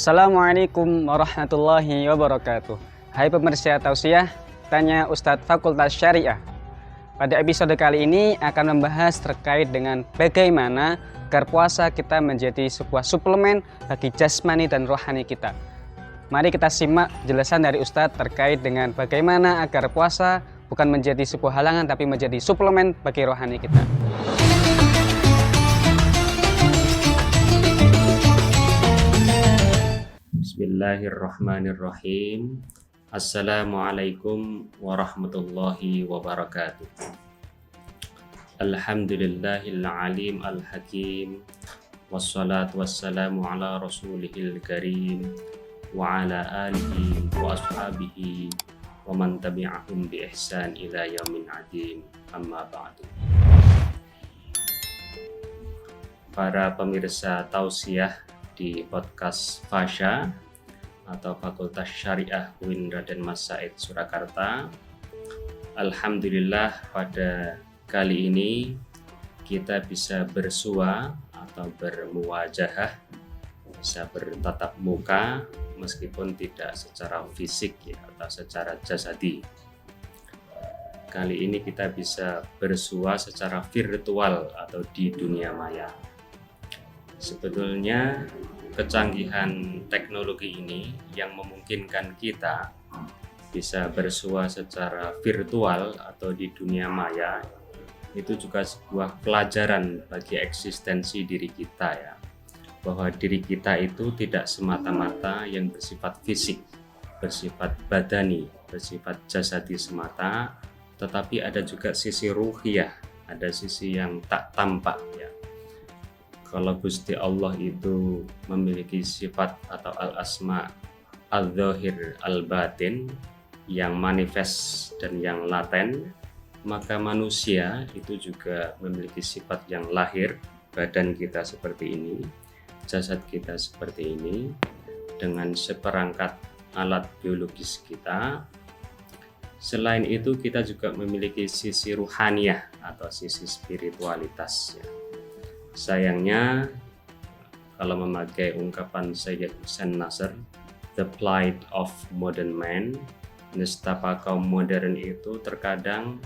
Assalamualaikum warahmatullahi wabarakatuh. Hai pemirsa Tausiah, tanya Ustadz Fakultas Syariah. Pada episode kali ini akan membahas terkait dengan bagaimana agar puasa kita menjadi sebuah suplemen bagi jasmani dan rohani kita. Mari kita simak penjelasan dari Ustadz terkait dengan bagaimana agar puasa bukan menjadi sebuah halangan tapi menjadi suplemen bagi rohani kita. Bismillahirrahmanirrahim. Assalamualaikum warahmatullahi wabarakatuh. Alhamdulillahil alim al-hakim. Wassalatu wassalamu ala rasulihil karim wa ala alihi wa ashabihi wa man tabi'ahum bi ihsan ila yaumin adim. Amma ba'du. Para pemirsa Tausiah di podcast Fasya atau Fakultas Syariah UIN Raden Mas Said Surakarta. Alhamdulillah pada kali ini kita bisa bersua atau bermuwajahah, bisa bertatap muka meskipun tidak secara fisik ya, atau secara jasadi. Kali ini kita bisa bersua secara virtual atau di dunia maya. Sebetulnya kecanggihan teknologi ini yang memungkinkan kita bisa bersua secara virtual atau di dunia maya itu juga sebuah pelajaran bagi eksistensi diri kita ya, bahwa diri kita itu tidak semata-mata yang bersifat fisik, bersifat badani, bersifat jasadi semata, tetapi ada juga sisi ruhiyah, ada sisi yang tak tampak ya. Kalau Gusti Allah itu memiliki sifat atau al-asma al-zahir al-batin yang manifest dan yang laten, maka manusia itu juga memiliki sifat yang lahir, badan kita seperti ini, jasad kita seperti ini, dengan seperangkat alat biologis kita. Selain itu kita juga memiliki sisi ruhaniyah atau sisi spiritualitas ya. Sayangnya, kalau memakai ungkapan Sayyid Hussein Nasr, the plight of modern man, nestapa kaum modern itu terkadang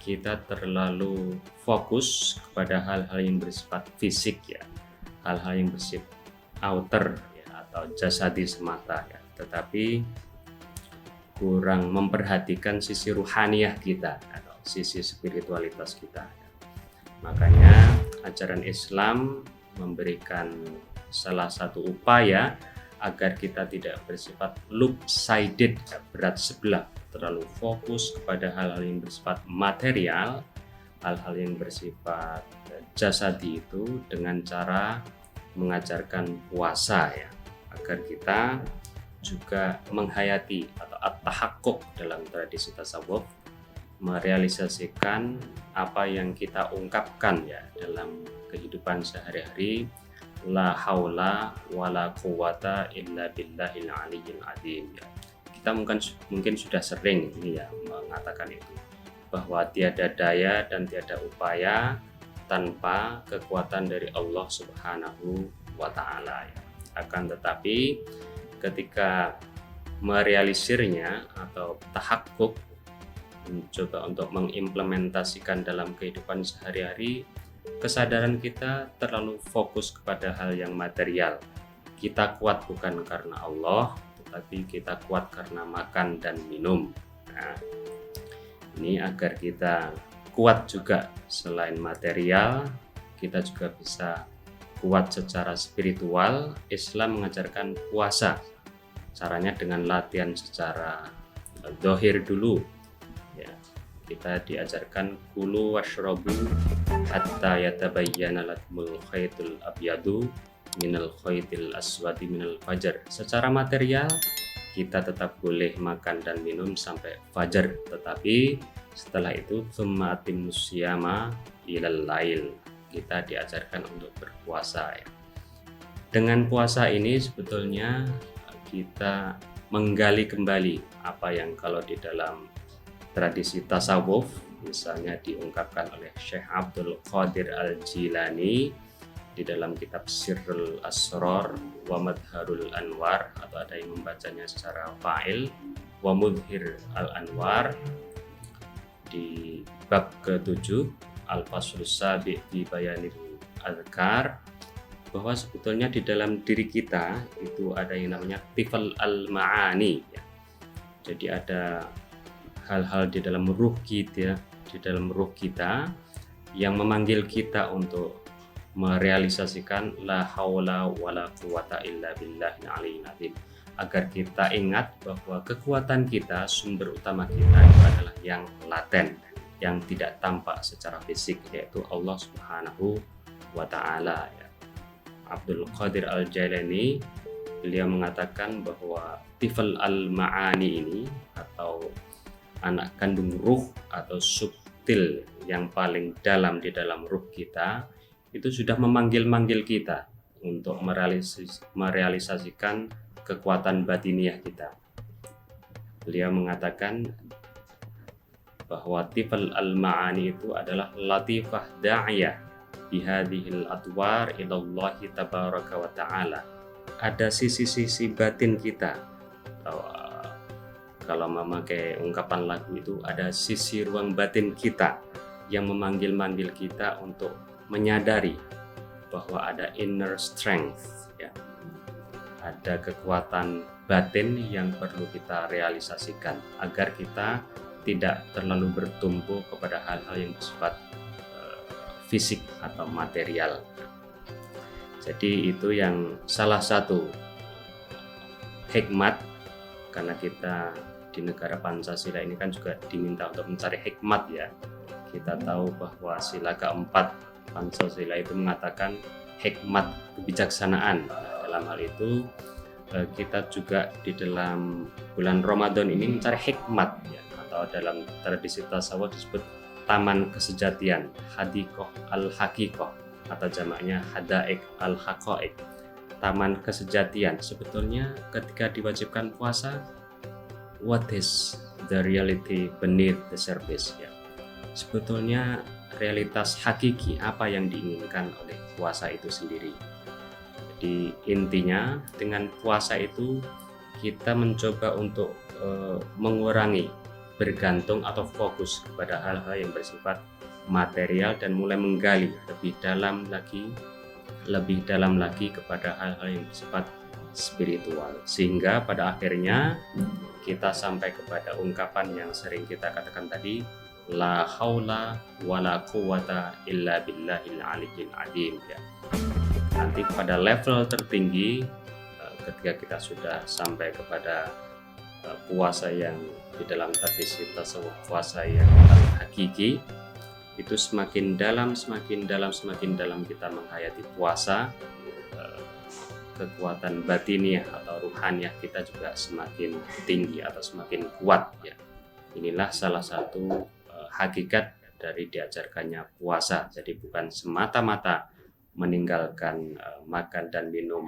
kita terlalu fokus kepada hal-hal yang bersifat fisik ya, hal-hal yang bersifat outer ya, atau jasadi semata ya, tetapi kurang memperhatikan sisi ruhaniyah kita atau sisi spiritualitas kita. Makanya ajaran Islam memberikan salah satu upaya agar kita tidak bersifat loop-sided, berat sebelah, terlalu fokus kepada hal-hal yang bersifat material, hal-hal yang bersifat jasadi itu dengan cara mengajarkan puasa ya, agar kita juga menghayati atau at-tahakkuk dalam tradisi tasawuf, merealisasikan apa yang kita ungkapkan ya dalam kehidupan sehari-hari, la haula wala quwata illa billahil aliyyil azim ya. Kita mungkin sudah sering ini ya mengatakan itu, bahwa tiada daya dan tiada upaya tanpa kekuatan dari Allah Subhanahu wa taala ya. Akan tetapi ketika merealisirnya atau tahakkuk, mencoba untuk mengimplementasikan dalam kehidupan sehari-hari, kesadaran kita terlalu fokus kepada hal yang material. Kita kuat bukan karena Allah, tetapi kita kuat karena makan dan minum. Nah, ini agar kita kuat juga selain material, kita juga bisa kuat secara spiritual. Islam mengajarkan puasa, caranya dengan latihan secara zahir dulu. Ya, kita diajarkan kulu washrabu hatta yatabayyana lakumul khaytul abyadu minal khaytil aswadi minal fajar. Secara material kita tetap boleh makan dan minum sampai fajar, tetapi setelah itu tsumma atimmus syiyama ilal lail. Kita diajarkan untuk berpuasa ya. Dengan puasa ini sebetulnya kita menggali kembali apa yang kalau di dalam tradisi tasawuf misalnya diungkapkan oleh Syekh Abdul Qadir Al-Jilani, di dalam kitab Sirrul Asrar wa Madharul Anwar, atau ada yang membacanya secara fa'il, wa Mudhir al-Anwar, di bab ke-7 Al-Faslus Sabi' di Bayanil Adhkar, bahwa sebetulnya di dalam diri kita itu ada yang namanya tifal al-ma'ani ya. Jadi ada hal-hal di dalam ruh kita, yang memanggil kita untuk merealisasikan la haula wala quwata illa billahil aliyyil azim, agar kita ingat bahwa kekuatan kita, sumber utama kita itu adalah yang laten, yang tidak tampak secara fisik, yaitu Allah Subhanahu wa ta'ala ya. Abdul Qadir Al-Jailani, beliau mengatakan bahwa tifal al-ma'ani ini, atau anak kandung ruh atau subtil yang paling dalam di dalam ruh kita, itu sudah memanggil-manggil kita untuk merealisasikan kekuatan batiniah kita. Beliau mengatakan bahwa tifal al-ma'ani itu adalah latifah da'iyah bihadihil atwar ilallahi tabaraka wa ta'ala. Ada sisi-sisi batin kita, kalau memakai ungkapan lagu itu, ada sisi ruang batin kita yang memanggil-manggil kita untuk menyadari bahwa ada inner strength ya. Ada kekuatan batin yang perlu kita realisasikan agar kita tidak terlalu bertumpu kepada hal-hal yang bersifat fisik atau material. Jadi itu yang salah satu hikmat, karena kita di negara Pancasila ini kan juga diminta untuk mencari hikmat ya. Kita tahu bahwa sila keempat Pancasila itu mengatakan hikmat kebijaksanaan. Nah, dalam hal itu kita juga di dalam bulan Ramadan ini mencari hikmat ya, atau dalam tradisi tasawuf disebut taman kesejatian, hadiqah al-haqiqah, atau jamaknya hadaik al-haqaiq, taman kesejatian. Sebetulnya ketika diwajibkan puasa, what is the reality beneath the surface ya. Sebetulnya realitas hakiki apa yang diinginkan oleh puasa itu sendiri. Jadi intinya dengan puasa itu kita mencoba untuk mengurangi bergantung atau fokus kepada hal-hal yang bersifat material dan mulai menggali lebih dalam lagi kepada hal-hal yang bersifat spiritual, sehingga pada akhirnya kita sampai kepada ungkapan yang sering kita katakan tadi, la haula wala quwata illa billahil aliyyil azim ya. Nanti pada level tertinggi, ketika kita sudah sampai kepada puasa yang di dalam tradisi tasawuf, puasa yang hakiki, itu semakin dalam kita menghayati puasa, kekuatan batiniah atau ruhaniah kita juga semakin tinggi atau semakin kuat ya. Inilah salah satu hakikat dari diajarkannya puasa. Jadi bukan semata-mata meninggalkan makan dan minum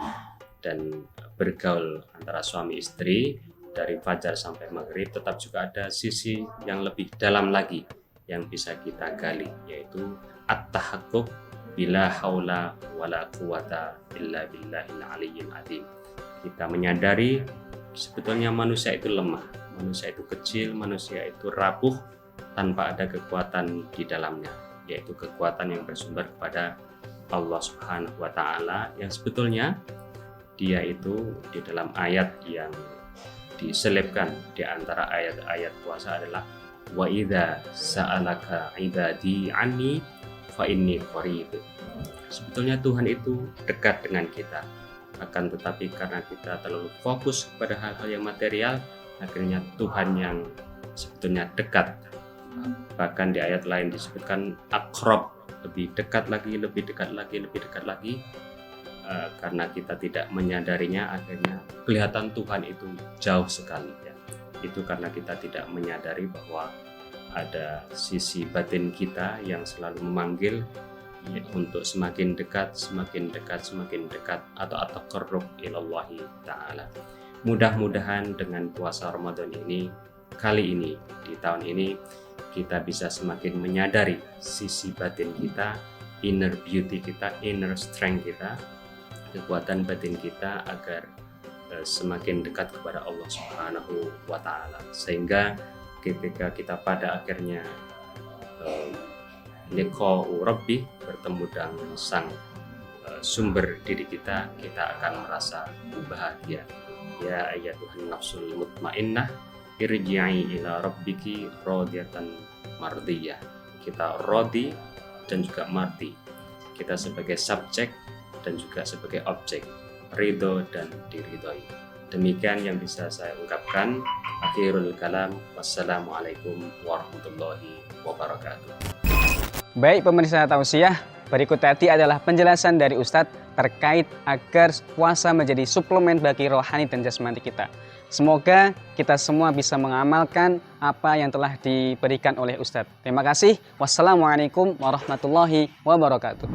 dan bergaul antara suami istri dari fajar sampai maghrib, tetap juga ada sisi yang lebih dalam lagi yang bisa kita gali, yaitu at-tahaqquq bila haula wala quwata illa billahil aliyyil azim. Kita menyadari sebetulnya manusia itu lemah, manusia itu kecil, manusia itu rapuh tanpa ada kekuatan di dalamnya, yaitu kekuatan yang bersumber kepada Allah Subhanahu wa ta'ala, yang sebetulnya dia itu di dalam ayat yang diselipkan di antara ayat-ayat puasa adalah wa idza sa'alaka ibadi anni fa inni qarib. Sebetulnya Tuhan itu dekat dengan kita, akan tetapi karena kita terlalu fokus kepada hal-hal yang material, akhirnya Tuhan yang sebetulnya dekat. Bahkan di ayat lain disebutkan aqrab, lebih dekat lagi. Karena kita tidak menyadarinya, akhirnya kelihatan Tuhan itu jauh sekali ya. Itu karena kita tidak menyadari bahwa ada sisi batin kita yang selalu memanggil ya, untuk semakin dekat atau at-taqarrub ilallahi ta'ala. Mudah-mudahan dengan puasa Ramadan ini, kali ini, di tahun ini, kita bisa semakin menyadari sisi batin kita inner beauty kita, inner strength kita, kekuatan batin kita agar semakin dekat kepada Allah Subhanahu wa Ta'ala, sehingga ketika kita pada akhirnya liqa'u rabbi, bertemu dengan sang sumber diri kita akan merasa bahagia. Ya ayyatuhan nafsul mutmainnah irji'i ila rabbiki radiyatan mardiyah. Kita rodi dan juga mardi, kita sebagai subjek dan juga sebagai objek, ridho dan diridhoi. Demikian yang bisa saya ungkapkan. Akhirul kalam, wassalamualaikum warahmatullahi wabarakatuh. Baik pemirsa Tausiah, berikut tadi adalah penjelasan dari Ustadz terkait agar puasa menjadi suplemen bagi rohani dan jasmani kita. Semoga kita semua bisa mengamalkan apa yang telah diberikan oleh Ustadz. Terima kasih. Wassalamualaikum warahmatullahi wabarakatuh.